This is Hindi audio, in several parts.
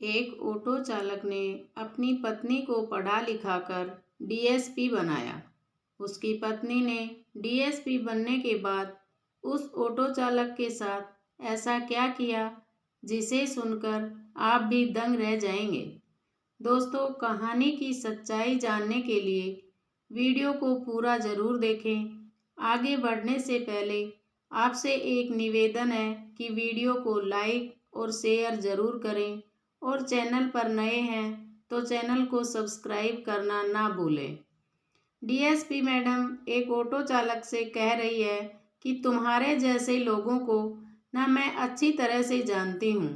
एक ऑटो चालक ने अपनी पत्नी को पढ़ा लिखाकर डीएसपी बनाया। उसकी पत्नी ने डीएसपी बनने के बाद उस ऑटो चालक के साथ ऐसा क्या किया जिसे सुनकर आप भी दंग रह जाएंगे। दोस्तों, कहानी की सच्चाई जानने के लिए वीडियो को पूरा ज़रूर देखें। आगे बढ़ने से पहले आपसे एक निवेदन है कि वीडियो को लाइक और शेयर ज़रूर करें और चैनल पर नए हैं तो चैनल को सब्सक्राइब करना ना भूलें। डीएसपी मैडम एक ऑटो चालक से कह रही है कि तुम्हारे जैसे लोगों को ना मैं अच्छी तरह से जानती हूँ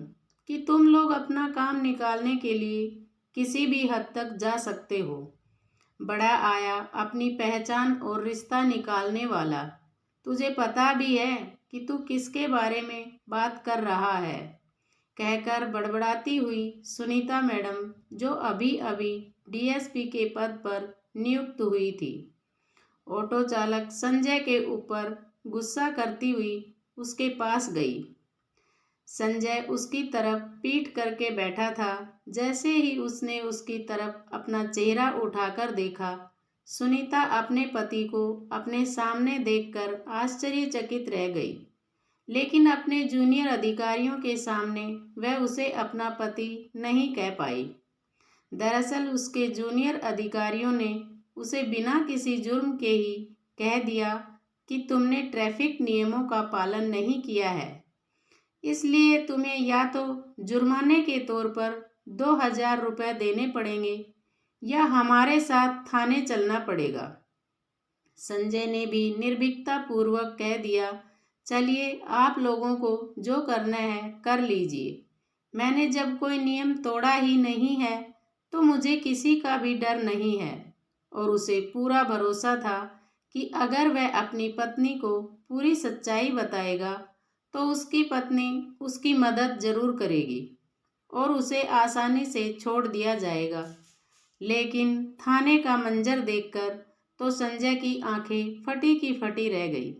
कि तुम लोग अपना काम निकालने के लिए किसी भी हद तक जा सकते हो। बड़ा आया अपनी पहचान और रिश्ता निकालने वाला। तुझे पता भी है कि तू किसके बारे में बात कर रहा है, कहकर बड़बड़ाती हुई सुनीता मैडम, जो अभी अभी डीएसपी के पद पर नियुक्त हुई थी, ऑटो चालक संजय के ऊपर गुस्सा करती हुई उसके पास गई। संजय उसकी तरफ पीठ करके बैठा था। जैसे ही उसने उसकी तरफ अपना चेहरा उठाकर देखा, सुनीता अपने पति को अपने सामने देखकर आश्चर्यचकित रह गई, लेकिन अपने जूनियर अधिकारियों के सामने वह उसे अपना पति नहीं कह पाई। दरअसल उसके जूनियर अधिकारियों ने उसे बिना किसी जुर्म के ही कह दिया कि तुमने ट्रैफिक नियमों का पालन नहीं किया है, इसलिए तुम्हें या तो जुर्माने के तौर पर 2000 रुपये देने पड़ेंगे या हमारे साथ थाने चलना पड़ेगा। संजय ने भी निर्भीकता पूर्वक कह दिया, चलिए आप लोगों को जो करना है कर लीजिए। मैंने जब कोई नियम तोड़ा ही नहीं है तो मुझे किसी का भी डर नहीं है। और उसे पूरा भरोसा था कि अगर वह अपनी पत्नी को पूरी सच्चाई बताएगा तो उसकी पत्नी उसकी मदद जरूर करेगी और उसे आसानी से छोड़ दिया जाएगा। लेकिन थाने का मंजर देखकर तो संजय की आंखें फटी की फटी रह गई।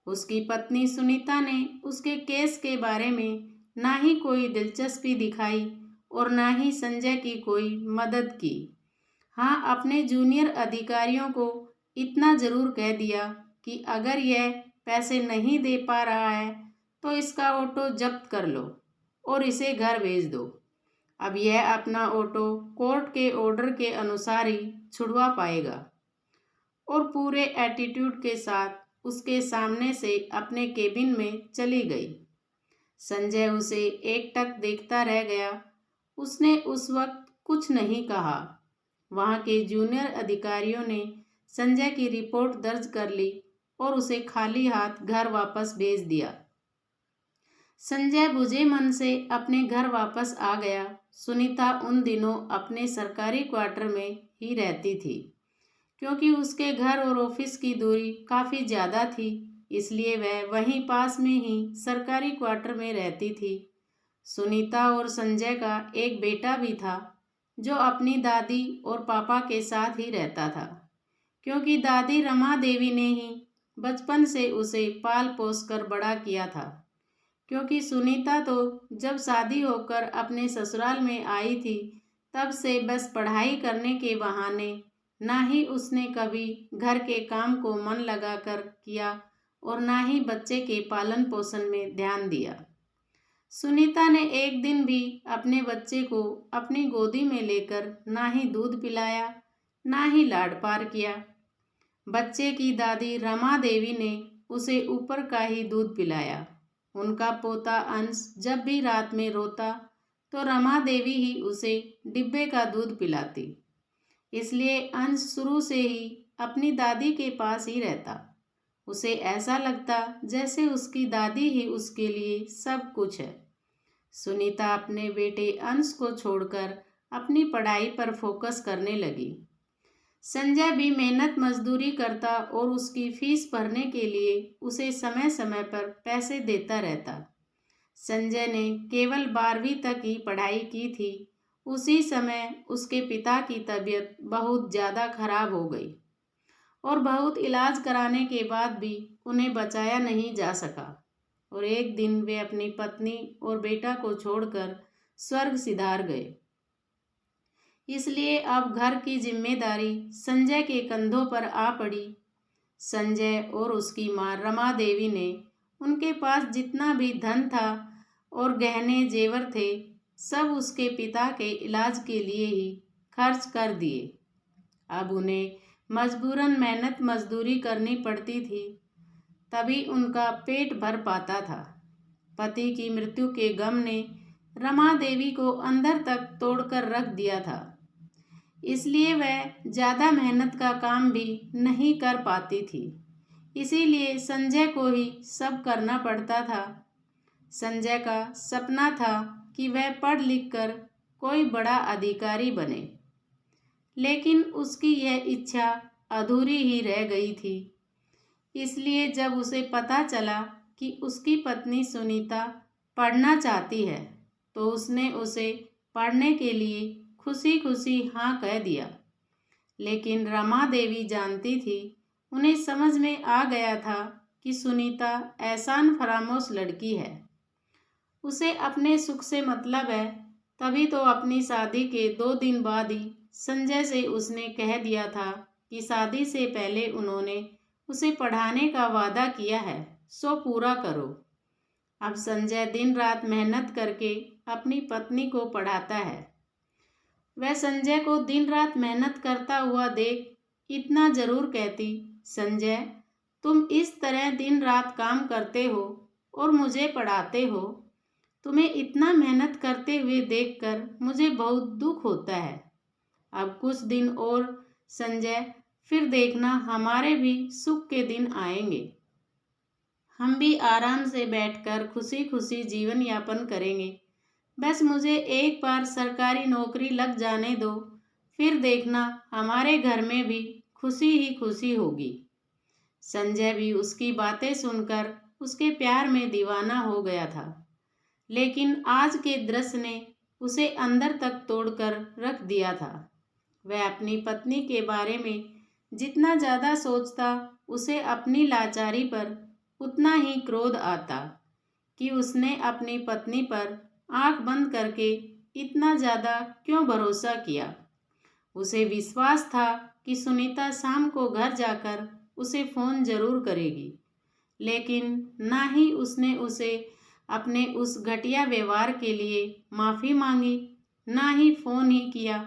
उसकी पत्नी सुनीता ने उसके केस के बारे में ना ही कोई दिलचस्पी दिखाई और ना ही संजय की कोई मदद की। हाँ, अपने जूनियर अधिकारियों को इतना ज़रूर कह दिया कि अगर यह पैसे नहीं दे पा रहा है तो इसका ऑटो जब्त कर लो और इसे घर भेज दो। अब यह अपना ऑटो कोर्ट के ऑर्डर के अनुसार ही छुड़वा पाएगा। और पूरे एटीट्यूड के साथ उसके सामने से अपने केबिन में चली गई। संजय उसे एकटक देखता रह गया। उसने उस वक्त कुछ नहीं कहा। वहाँ के जूनियर अधिकारियों ने संजय की रिपोर्ट दर्ज कर ली और उसे खाली हाथ घर वापस भेज दिया। संजय बुझे मन से अपने घर वापस आ गया। सुनीता उन दिनों अपने सरकारी क्वार्टर में ही रहती थी। क्योंकि उसके घर और ऑफिस की दूरी काफ़ी ज़्यादा थी, इसलिए वह वहीं पास में ही सरकारी क्वार्टर में रहती थी। सुनीता और संजय का एक बेटा भी था जो अपनी दादी और पापा के साथ ही रहता था, क्योंकि दादी रमा देवी ने ही बचपन से उसे पाल पोस कर बड़ा किया था। क्योंकि सुनीता तो जब शादी होकर अपने ससुराल में आई थी तब से बस पढ़ाई करने के बहाने ना ही उसने कभी घर के काम को मन लगाकर किया और ना ही बच्चे के पालन पोषण में ध्यान दिया। सुनीता ने एक दिन भी अपने बच्चे को अपनी गोदी में लेकर ना ही दूध पिलाया ना ही लाड प्यार किया। बच्चे की दादी रमा देवी ने उसे ऊपर का ही दूध पिलाया। उनका पोता अंश जब भी रात में रोता तो रमा देवी ही उसे डिब्बे का दूध पिलाती। इसलिए अंश शुरू से ही अपनी दादी के पास ही रहता। उसे ऐसा लगता जैसे उसकी दादी ही उसके लिए सब कुछ है। सुनीता अपने बेटे अंश को छोड़कर अपनी पढ़ाई पर फोकस करने लगी। संजय भी मेहनत मजदूरी करता और उसकी फीस भरने के लिए उसे समय समय पर पैसे देता रहता। संजय ने केवल 12वीं तक ही पढ़ाई की थी। उसी समय उसके पिता की तबीयत बहुत ज़्यादा खराब हो गई और बहुत इलाज कराने के बाद भी उन्हें बचाया नहीं जा सका। और एक दिन वे अपनी पत्नी और बेटा को छोड़कर स्वर्ग सिधार गए। इसलिए अब घर की जिम्मेदारी संजय के कंधों पर आ पड़ी। संजय और उसकी माँ रमा देवी ने उनके पास जितना भी धन था और गहने जेवर थे, सब उसके पिता के इलाज के लिए ही खर्च कर दिए। अब उन्हें मजबूरन मेहनत मजदूरी करनी पड़ती थी, तभी उनका पेट भर पाता था। पति की मृत्यु के गम ने रमा देवी को अंदर तक तोड़कर रख दिया था, इसलिए वह ज़्यादा मेहनत का काम भी नहीं कर पाती थी। इसीलिए संजय को ही सब करना पड़ता था। संजय का सपना था कि वह पढ़ लिख कर कोई बड़ा अधिकारी बने, लेकिन उसकी यह इच्छा अधूरी ही रह गई थी। इसलिए जब उसे पता चला कि उसकी पत्नी सुनीता पढ़ना चाहती है, तो उसने उसे पढ़ने के लिए खुशी खुशी हाँ कह दिया। लेकिन रमा देवी जानती थी, उन्हें समझ में आ गया था कि सुनीता एहसान फरामोश लड़की है, उसे अपने सुख से मतलब है। तभी तो अपनी शादी के 2 दिन बाद ही संजय से उसने कह दिया था कि शादी से पहले उन्होंने उसे पढ़ाने का वादा किया है, सो पूरा करो। अब संजय दिन रात मेहनत करके अपनी पत्नी को पढ़ाता है। वह संजय को दिन रात मेहनत करता हुआ देख इतना जरूर कहती, संजय, तुम इस तरह दिन रात काम करते हो और मुझे पढ़ाते हो, तुम्हें इतना मेहनत करते हुए देखकर मुझे बहुत दुख होता है। अब कुछ दिन और संजय, फिर देखना हमारे भी सुख के दिन आएंगे। हम भी आराम से बैठकर खुशी खुशी जीवन यापन करेंगे। बस मुझे एक बार सरकारी नौकरी लग जाने दो, फिर देखना हमारे घर में भी खुशी ही खुशी होगी। संजय भी उसकी बातें सुनकर उसके प्यार में दीवाना हो गया था, लेकिन आज के दृश्य ने उसे अंदर तक तोड़कर रख दिया था। वह अपनी पत्नी के बारे में जितना ज़्यादा सोचता, उसे अपनी लाचारी पर उतना ही क्रोध आता कि उसने अपनी पत्नी पर आंख बंद करके इतना ज़्यादा क्यों भरोसा किया। उसे विश्वास था कि सुनीता शाम को घर जाकर उसे फ़ोन ज़रूर करेगी, लेकिन ना ही उसने उसे अपने उस घटिया व्यवहार के लिए माफ़ी मांगी, ना ही फ़ोन ही किया।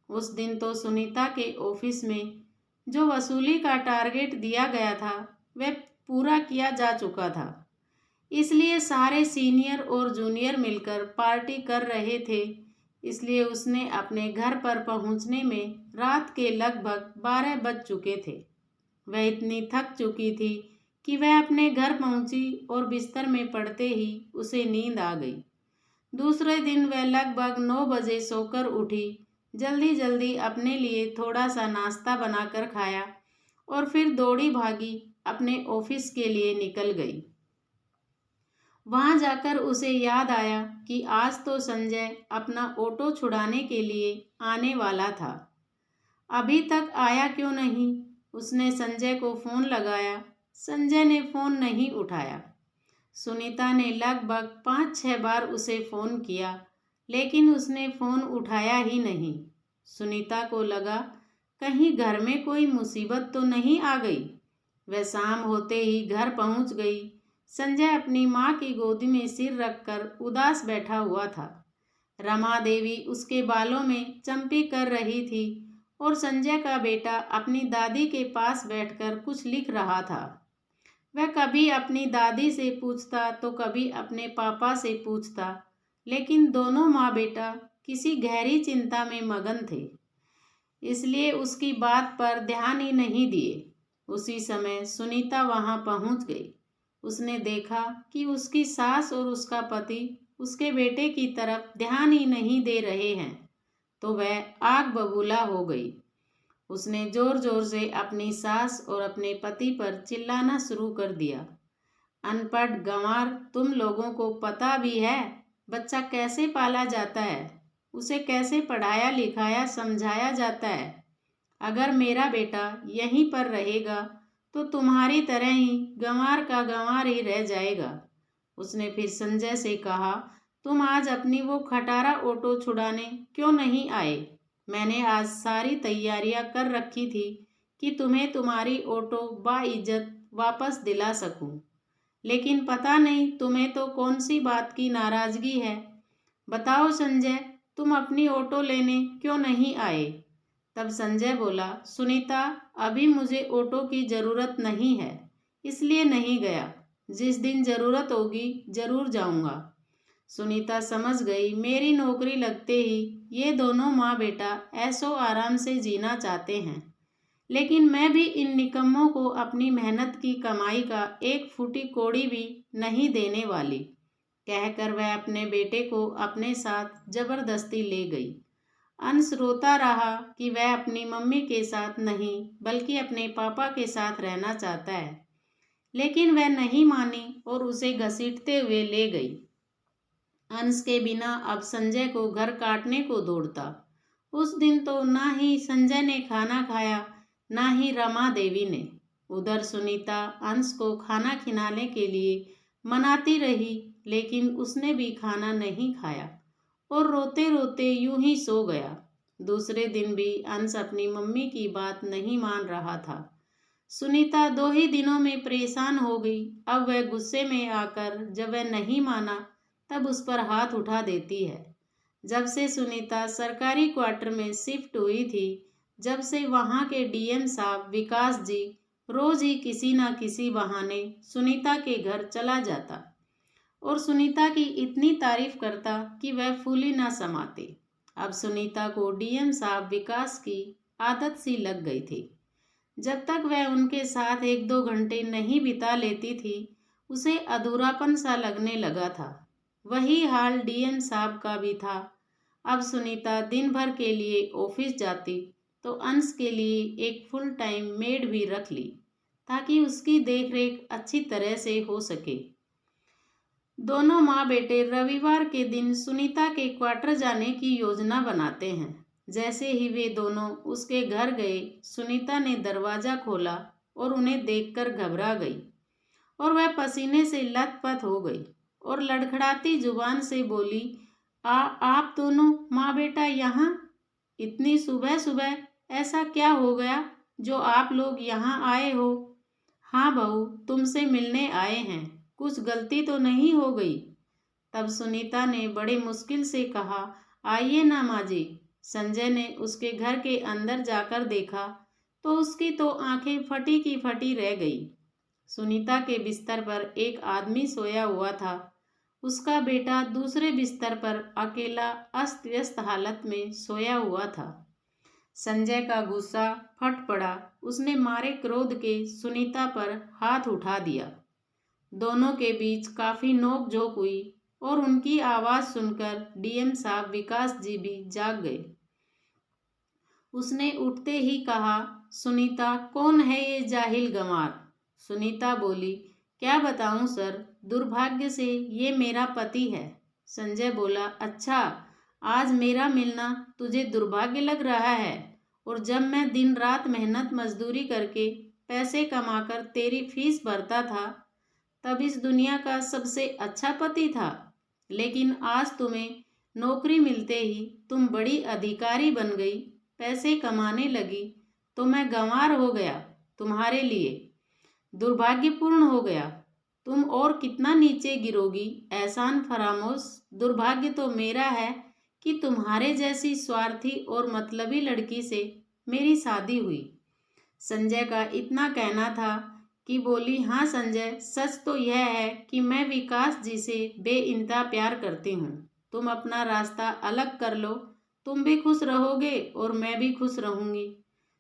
उस दिन तो सुनीता के ऑफिस में जो वसूली का टारगेट दिया गया था, वह पूरा किया जा चुका था। इसलिए सारे सीनियर और जूनियर मिलकर पार्टी कर रहे थे। इसलिए उसने अपने घर पर पहुंचने में रात के लगभग 12 बज चुके थे। वह इतनी थक चुकी थी कि वह अपने घर पहुंची और बिस्तर में पड़ते ही उसे नींद आ गई। दूसरे दिन वह लगभग 9 बजे सोकर उठी, जल्दी जल्दी अपने लिए थोड़ा सा नाश्ता बनाकर खाया और फिर दौड़ी भागी अपने ऑफिस के लिए निकल गई। वहां जाकर उसे याद आया कि आज तो संजय अपना ऑटो छुड़ाने के लिए आने वाला था, अभी तक आया क्यों नहीं। उसने संजय को फ़ोन लगाया, संजय ने फ़ोन नहीं उठाया। सुनीता ने लगभग 5-6 बार उसे फ़ोन किया, लेकिन उसने फ़ोन उठाया ही नहीं। सुनीता को लगा कहीं घर में कोई मुसीबत तो नहीं आ गई। वह शाम होते ही घर पहुंच गई। संजय अपनी माँ की गोदी में सिर रखकर उदास बैठा हुआ था। रमा देवी उसके बालों में चंपी कर रही थी और संजय का बेटा अपनी दादी के पास बैठकर कुछ लिख रहा था। वह कभी अपनी दादी से पूछता तो कभी अपने पापा से पूछता, लेकिन दोनों माँ बेटा किसी गहरी चिंता में मगन थे, इसलिए उसकी बात पर ध्यान ही नहीं दिए। उसी समय सुनीता वहां पहुंच गई। उसने देखा कि उसकी सास और उसका पति उसके बेटे की तरफ ध्यान ही नहीं दे रहे हैं, तो वह आग बबूला हो गई। उसने जोर जोर से अपनी सास और अपने पति पर चिल्लाना शुरू कर दिया, अनपढ़ गंवार, तुम लोगों को पता भी है बच्चा कैसे पाला जाता है, उसे कैसे पढ़ाया लिखाया समझाया जाता है। अगर मेरा बेटा यहीं पर रहेगा तो तुम्हारी तरह ही गंवार का गंवार ही रह जाएगा। उसने फिर संजय से कहा, तुम आज अपनी वो खटारा ऑटो छुड़ाने क्यों नहीं आए? मैंने आज सारी तैयारियां कर रखी थी कि तुम्हें तुम्हारी ऑटो बाइज्जत वापस दिला सकूं। लेकिन पता नहीं तुम्हें तो कौन सी बात की नाराजगी है। बताओ संजय, तुम अपनी ऑटो लेने क्यों नहीं आए? तब संजय बोला, सुनीता, अभी मुझे ऑटो की ज़रूरत नहीं है, इसलिए नहीं गया। जिस दिन ज़रूरत होगी ज़रूर जाऊंगा। सुनीता समझ गई, मेरी नौकरी लगते ही ये दोनों माँ बेटा ऐशो आराम से जीना चाहते हैं, लेकिन मैं भी इन निकम्मों को अपनी मेहनत की कमाई का एक फूटी कौड़ी भी नहीं देने वाली, कहकर वह अपने बेटे को अपने साथ जबरदस्ती ले गई। अंश रोता रहा कि वह अपनी मम्मी के साथ नहीं बल्कि अपने पापा के साथ रहना चाहता है, लेकिन वह नहीं मानी और उसे घसीटते हुए ले गई। अंश के बिना अब संजय को घर काटने को दौड़ता। उस दिन तो ना ही संजय ने खाना खाया, ना ही रमा देवी ने। उधर सुनीता अंश को खाना खिलाने के लिए मनाती रही, लेकिन उसने भी खाना नहीं खाया और रोते रोते यूं ही सो गया। दूसरे दिन भी अंश अपनी मम्मी की बात नहीं मान रहा था। सुनीता 2 ही दिनों में परेशान हो गई। अब वह गुस्से में आकर जब वह नहीं माना तब उस पर हाथ उठा देती है। जब से सुनीता सरकारी क्वार्टर में शिफ्ट हुई थी, जब से वहाँ के डीएम साहब विकास जी रोज ही किसी न किसी बहाने सुनीता के घर चला जाता और सुनीता की इतनी तारीफ करता कि वह फूली न समाते। अब सुनीता को डीएम साहब विकास की आदत सी लग गई थी। जब तक वह उनके साथ 1-2 घंटे नहीं बिता लेती थी, उसे अधूरापन सा लगने लगा था। वही हाल डीएम साहब का भी था। अब सुनीता दिन भर के लिए ऑफिस जाती तो अंश के लिए एक फुल टाइम मेड भी रख ली, ताकि उसकी देखरेख अच्छी तरह से हो सके। दोनों माँ बेटे रविवार के दिन सुनीता के क्वार्टर जाने की योजना बनाते हैं। जैसे ही वे दोनों उसके घर गए, सुनीता ने दरवाज़ा खोला और उन्हें देखकर घबरा गई और वह पसीने से लथपथ हो गई और लड़खड़ाती जुबान से बोली, आप दोनों माँ बेटा यहाँ? इतनी सुबह सुबह ऐसा क्या हो गया जो आप लोग यहाँ आए हो? हाँ बहू, तुमसे मिलने आए हैं। कुछ गलती तो नहीं हो गई? तब सुनीता ने बड़े मुश्किल से कहा, आइए ना माँ जी। संजय ने उसके घर के अंदर जाकर देखा तो उसकी तो आंखें फटी की फटी रह गई। सुनीता के बिस्तर पर एक आदमी सोया हुआ था। उसका बेटा दूसरे बिस्तर पर अकेला अस्त व्यस्त हालत में सोया हुआ था। संजय का गुस्सा फट पड़ा। उसने मारे क्रोध के सुनीता पर हाथ उठा दिया। दोनों के बीच काफी नोक-झोंक हुई और उनकी आवाज सुनकर डीएम साहब विकास जी भी जाग गए। उसने उठते ही कहा, सुनीता, कौन है ये जाहिल गंवार? सुनीता बोली, क्या बताऊं सर, दुर्भाग्य से ये मेरा पति है। संजय बोला, अच्छा, आज मेरा मिलना तुझे दुर्भाग्य लग रहा है? और जब मैं दिन रात मेहनत मजदूरी करके पैसे कमाकर तेरी फीस भरता था, तब इस दुनिया का सबसे अच्छा पति था। लेकिन आज तुम्हें नौकरी मिलते ही तुम बड़ी अधिकारी बन गई, पैसे कमाने लगी, तो मैं गंवार हो गया तुम्हारे लिए, दुर्भाग्यपूर्ण हो गया। तुम और कितना नीचे गिरोगी? एहसान फरामोश, दुर्भाग्य तो मेरा है कि तुम्हारे जैसी स्वार्थी और मतलबी लड़की से मेरी शादी हुई। संजय का इतना कहना था कि बोली, हाँ संजय, सच तो यह है कि मैं विकास जी से बेइंतहा प्यार करती हूँ। तुम अपना रास्ता अलग कर लो, तुम भी खुश रहोगे और मैं भी खुश रहूँगी।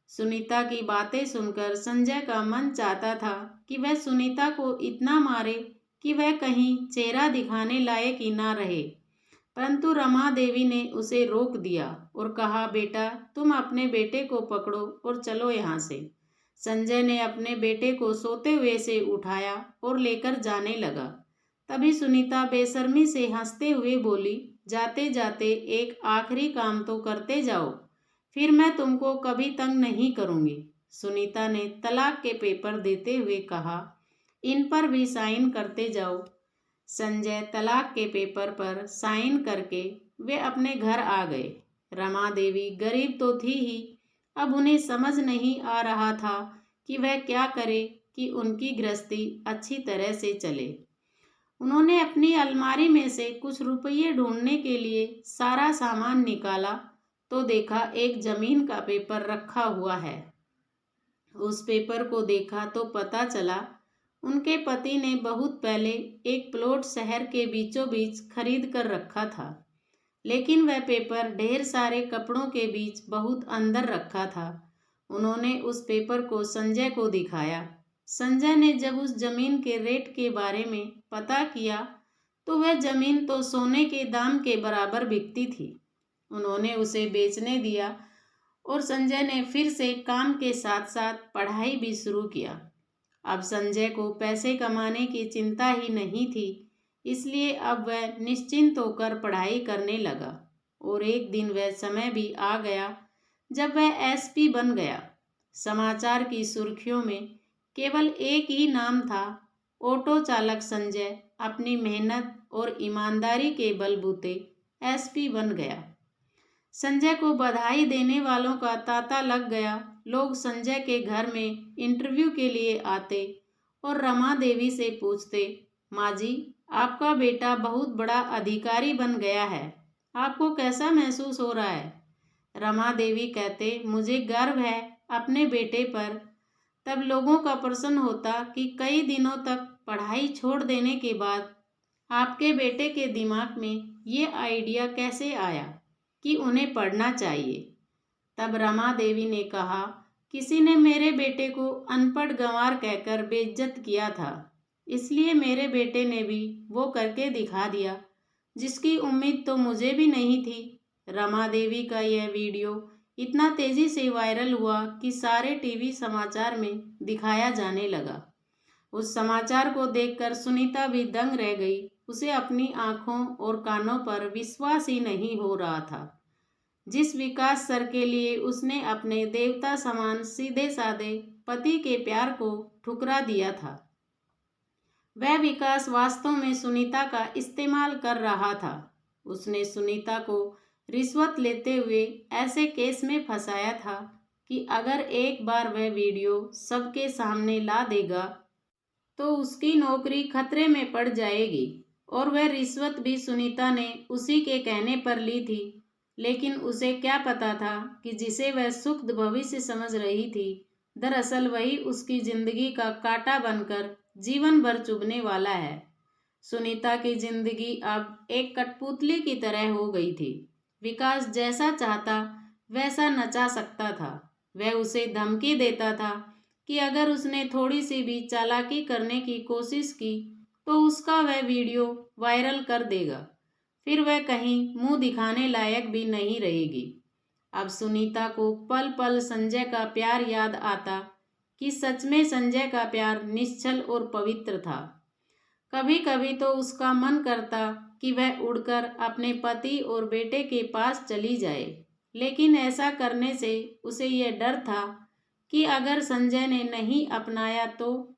सुनीता की बातें सुनकर संजय का मन चाहता था कि वह सुनीता को इतना मारे कि वह कहीं चेहरा दिखाने लायक ही ना रहे, परंतु रमा देवी ने उसे रोक दिया और कहा, बेटा, तुम अपने बेटे को पकड़ो और चलो यहाँ से। संजय ने अपने बेटे को सोते हुए से उठाया और लेकर जाने लगा। तभी सुनीता बेशर्मी से हंसते हुए बोली, जाते जाते एक आखिरी काम तो करते जाओ, फिर मैं तुमको कभी तंग नहीं करूँगी। सुनीता ने तलाक के पेपर देते हुए कहा, इन पर भी साइन करते जाओ। संजय तलाक के पेपर पर साइन करके वे अपने घर आ गए। रमा देवी गरीब तो थी ही, अब उन्हें समझ नहीं आ रहा था कि वह क्या करे कि उनकी गृहस्थी अच्छी तरह से चले। उन्होंने अपनी अलमारी में से कुछ रुपये ढूंढने के लिए सारा सामान निकाला तो देखा एक जमीन का पेपर रखा हुआ है। उस पेपर को देखा तो पता चला उनके पति ने बहुत पहले एक प्लॉट शहर के बीचों बीच खरीद कर रखा था, लेकिन वह पेपर ढेर सारे कपड़ों के बीच बहुत अंदर रखा था। उन्होंने उस पेपर को संजय को दिखाया। संजय ने जब उस जमीन के रेट के बारे में पता किया तो वह जमीन तो सोने के दाम के बराबर बिकती थी। उन्होंने उसे बेचने दिया और संजय ने फिर से काम के साथ साथ पढ़ाई भी शुरू किया। अब संजय को पैसे कमाने की चिंता ही नहीं थी, इसलिए अब वह निश्चिंत होकर पढ़ाई करने लगा। और एक दिन वह समय भी आ गया जब वह एसपी बन गया। समाचार की सुर्खियों में केवल एक ही नाम था, ऑटो चालक संजय अपनी मेहनत और ईमानदारी के बलबूते एसपी बन गया। संजय को बधाई देने वालों का तांता लग गया। लोग संजय के घर में इंटरव्यू के लिए आते और रमा देवी से पूछते, माँ जी, आपका बेटा बहुत बड़ा अधिकारी बन गया है, आपको कैसा महसूस हो रहा है? रमा देवी कहते, मुझे गर्व है अपने बेटे पर। तब लोगों का प्रश्न होता कि कई दिनों तक पढ़ाई छोड़ देने के बाद आपके बेटे के दिमाग में ये आइडिया कैसे आया कि उन्हें पढ़ना चाहिए? तब रमा देवी ने कहा, किसी ने मेरे बेटे को अनपढ़ गंवार कहकर बेइज्जत किया था, इसलिए मेरे बेटे ने भी वो करके दिखा दिया, जिसकी उम्मीद तो मुझे भी नहीं थी। रमा देवी का यह वीडियो इतना तेजी से वायरल हुआ कि सारे टीवी समाचार में दिखाया जाने लगा। उस समाचार को देखकर सुनीता भी दंग रह गई। उसे अपनी आंखों और कानों पर विश्वास ही नहीं हो रहा था। जिस विकास सर के लिए उसने अपने देवता समान सीधे साधे पति के प्यार को ठुकरा दिया था, वह विकास वास्तव में सुनीता का इस्तेमाल कर रहा था। उसने सुनीता को रिश्वत लेते हुए ऐसे केस में फंसाया था कि अगर एक बार वह वीडियो सबके सामने ला देगा तो उसकी नौकरी खतरे में पड़ जाएगी। और वह रिश्वत भी सुनीता ने उसी के कहने पर ली थी, लेकिन उसे क्या पता था कि जिसे वह सुख भविष्य समझ रही थी, दरअसल वही उसकी जिंदगी का कांटा बनकर जीवन भर चुभने वाला है। सुनीता की जिंदगी अब एक कठपुतली की तरह हो गई थी। विकास जैसा चाहता वैसा नचा सकता था। वह उसे धमकी देता था कि अगर उसने थोड़ी सी भी चालाकी करने की कोशिश की तो उसका वह वीडियो वायरल कर देगा, फिर वह कहीं मुंह दिखाने लायक भी नहीं रहेगी। अब सुनीता को पल पल संजय का प्यार याद आता कि सच में संजय का प्यार निश्चल और पवित्र था। कभी कभी तो उसका मन करता कि वह उड़कर अपने पति और बेटे के पास चली जाए, लेकिन ऐसा करने से उसे यह डर था कि अगर संजय ने नहीं अपनाया तो,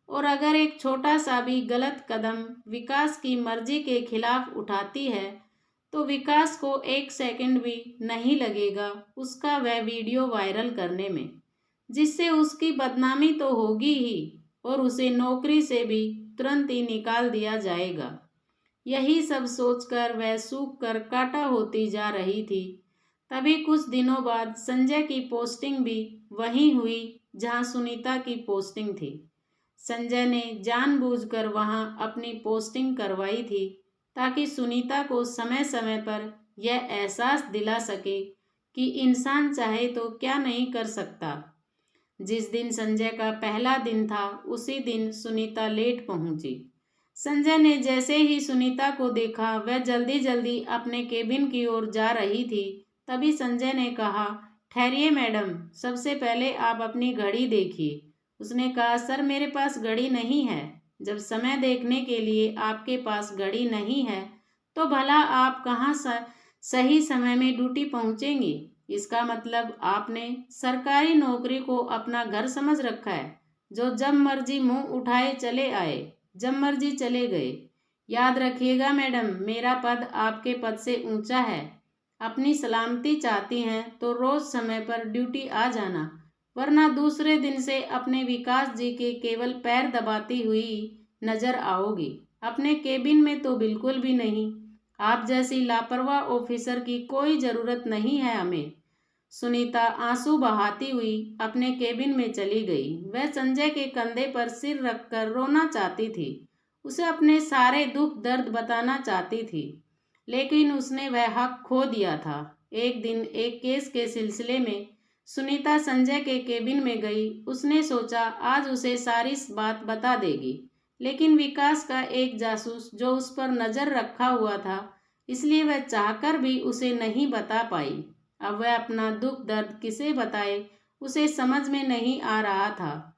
और अगर एक छोटा सा भी गलत कदम विकास की मर्जी के खिलाफ उठाती है तो विकास को एक सेकंड भी नहीं लगेगा उसका वह वीडियो वायरल करने में, जिससे उसकी बदनामी तो होगी ही और उसे नौकरी से भी तुरंत ही निकाल दिया जाएगा। यही सब सोचकर वह सूख कर काटा होती जा रही थी। तभी कुछ दिनों बाद संजय की पोस्टिंग भी वहीं हुई जहां सुनीता की पोस्टिंग थी। संजय ने जानबूझकर वहां अपनी पोस्टिंग करवाई थी ताकि सुनीता को समय समय पर यह एहसास दिला सके कि इंसान चाहे तो क्या नहीं कर सकता। जिस दिन संजय का पहला दिन था उसी दिन सुनीता लेट पहुंची। संजय ने जैसे ही सुनीता को देखा वह जल्दी जल्दी अपने केबिन की ओर जा रही थी। तभी संजय ने कहा, ठहरिए मैडम, सबसे पहले आप अपनी घड़ी देखिए। उसने कहा, सर मेरे पास घड़ी नहीं है। जब समय देखने के लिए आपके पास घड़ी नहीं है तो भला आप कहाँ सही समय में ड्यूटी पहुँचेंगे? इसका मतलब आपने सरकारी नौकरी को अपना घर समझ रखा है, जो जब मर्जी मुंह उठाए चले आए, जब मर्जी चले गए। याद रखिएगा मैडम, मेरा पद आपके पद से ऊंचा है। अपनी सलामती चाहती हैं तो रोज समय पर ड्यूटी आ जाना, वरना दूसरे दिन से अपने विकास जी के केवल पैर दबाती हुई नजर आओगी। अपने केबिन में तो बिल्कुल भी नहीं। आप जैसी लापरवाह ऑफिसर की कोई ज़रूरत नहीं है हमें। सुनीता आंसू बहाती हुई अपने केबिन में चली गई। वह संजय के कंधे पर सिर रखकर रोना चाहती थी। उसे अपने सारे दुख दर्द बताना चाहती थी, लेकिन उसने वह हक खो दिया था। एक दिन एक केस के सिलसिले में सुनीता संजय के केबिन में गई। उसने सोचा आज उसे सारी बात बता देगी, लेकिन विकास का एक जासूस जो उस पर नज़र रखा हुआ था, इसलिए वह चाहकर भी उसे नहीं बता पाई। अब वह अपना दुख दर्द किसे बताए, उसे समझ में नहीं आ रहा था,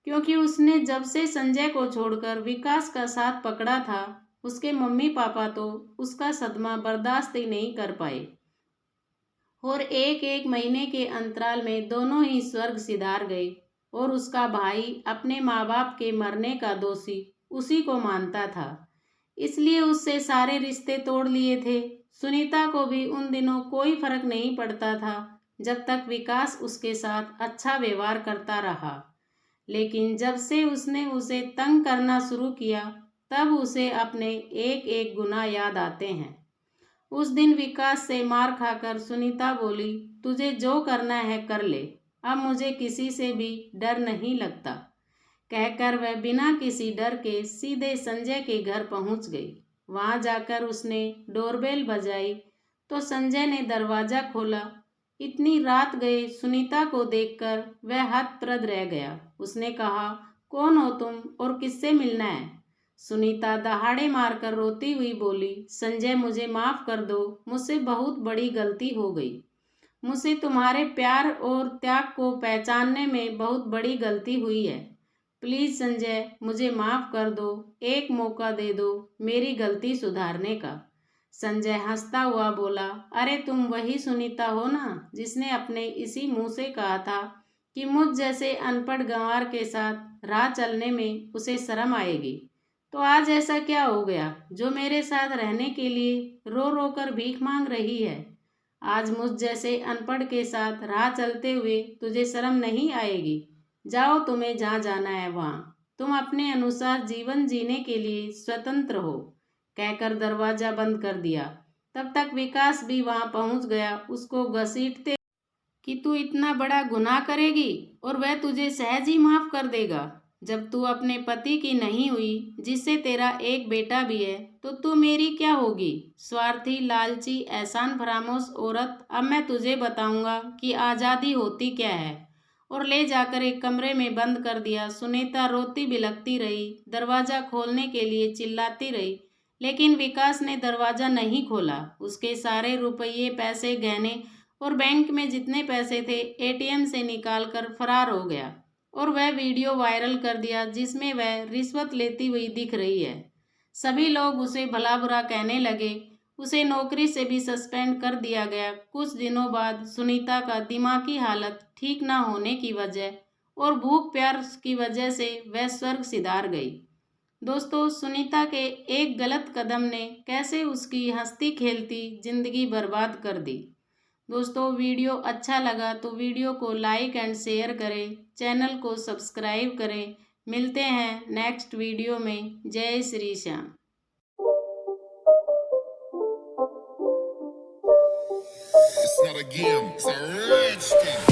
क्योंकि उसने जब से संजय को छोड़कर विकास का साथ पकड़ा था, उसके मम्मी पापा तो उसका सदमा बर्दाश्त ही नहीं कर पाए और एक एक महीने के अंतराल में दोनों ही स्वर्ग सिधार गए। और उसका भाई अपने माँ बाप के मरने का दोषी उसी को मानता था, इसलिए उससे सारे रिश्ते तोड़ लिए थे। सुनीता को भी उन दिनों कोई फर्क नहीं पड़ता था, जब तक विकास उसके साथ अच्छा व्यवहार करता रहा। लेकिन जब से उसने उसे तंग करना शुरू किया, तब उसे अपने एक एक गुनाह याद आते हैं। उस दिन विकास से मार खाकर सुनीता बोली, तुझे जो करना है कर ले, अब मुझे किसी से भी डर नहीं लगता। कहकर वह बिना किसी डर के सीधे संजय के घर पहुंच गई। वहां जाकर उसने डोरबेल बजाई तो संजय ने दरवाजा खोला। इतनी रात गए सुनीता को देखकर वह हतप्रभ रह गया। उसने कहा, कौन हो तुम और किससे मिलना है? सुनीता दहाड़े मारकर रोती हुई बोली, संजय मुझे माफ़ कर दो, मुझसे बहुत बड़ी गलती हो गई। मुझसे तुम्हारे प्यार और त्याग को पहचानने में बहुत बड़ी गलती हुई है। प्लीज़ संजय, मुझे माफ़ कर दो, एक मौका दे दो मेरी गलती सुधारने का। संजय हंसता हुआ बोला, अरे तुम वही सुनीता हो ना, जिसने अपने इसी मुंह से कहा था कि मुझ जैसे अनपढ़ गंवार के साथ राह चलने में उसे शर्म आएगी। तो आज ऐसा क्या हो गया जो मेरे साथ रहने के लिए रो रो कर भीख मांग रही है? आज मुझ जैसे अनपढ़ के साथ राह चलते हुए तुझे शर्म नहीं आएगी? जाओ, तुम्हें जहाँ जाना है वहाँ। तुम अपने अनुसार जीवन जीने के लिए स्वतंत्र हो। कहकर दरवाजा बंद कर दिया। तब तक विकास भी वहां पहुंच गया, उसको घसीटते कि तू इतना बड़ा गुनाह करेगी और वह तुझे सहज ही माफ कर देगा। जब तू अपने पति की नहीं हुई, जिससे तेरा एक बेटा भी है, तो तू मेरी क्या होगी? स्वार्थी, लालची, एहसान फरामोश औरत, अब मैं तुझे बताऊंगा कि आज़ादी होती क्या है। और ले जाकर एक कमरे में बंद कर दिया। सुनीता रोती बिलखती रही, दरवाज़ा खोलने के लिए चिल्लाती रही, लेकिन विकास ने दरवाज़ा नहीं खोला। उसके सारे रुपये, पैसे, गहने और बैंक में जितने पैसे थे एटीएम से निकाल कर फरार हो गया। और वह वीडियो वायरल कर दिया जिसमें वह रिश्वत लेती हुई दिख रही है। सभी लोग उसे भला बुरा कहने लगे। उसे नौकरी से भी सस्पेंड कर दिया गया। कुछ दिनों बाद सुनीता का दिमागी हालत ठीक न होने की वजह और भूख प्यास की वजह से वह स्वर्ग सिधार गई। दोस्तों, सुनीता के एक गलत कदम ने कैसे उसकी हंसती खेलती जिंदगी बर्बाद कर दी। दोस्तों, वीडियो अच्छा लगा तो वीडियो को लाइक एंड शेयर करें, चैनल को सब्सक्राइब करें। मिलते हैं नेक्स्ट वीडियो में। जय Shri Shyam. It's not a game, it's a rich thing.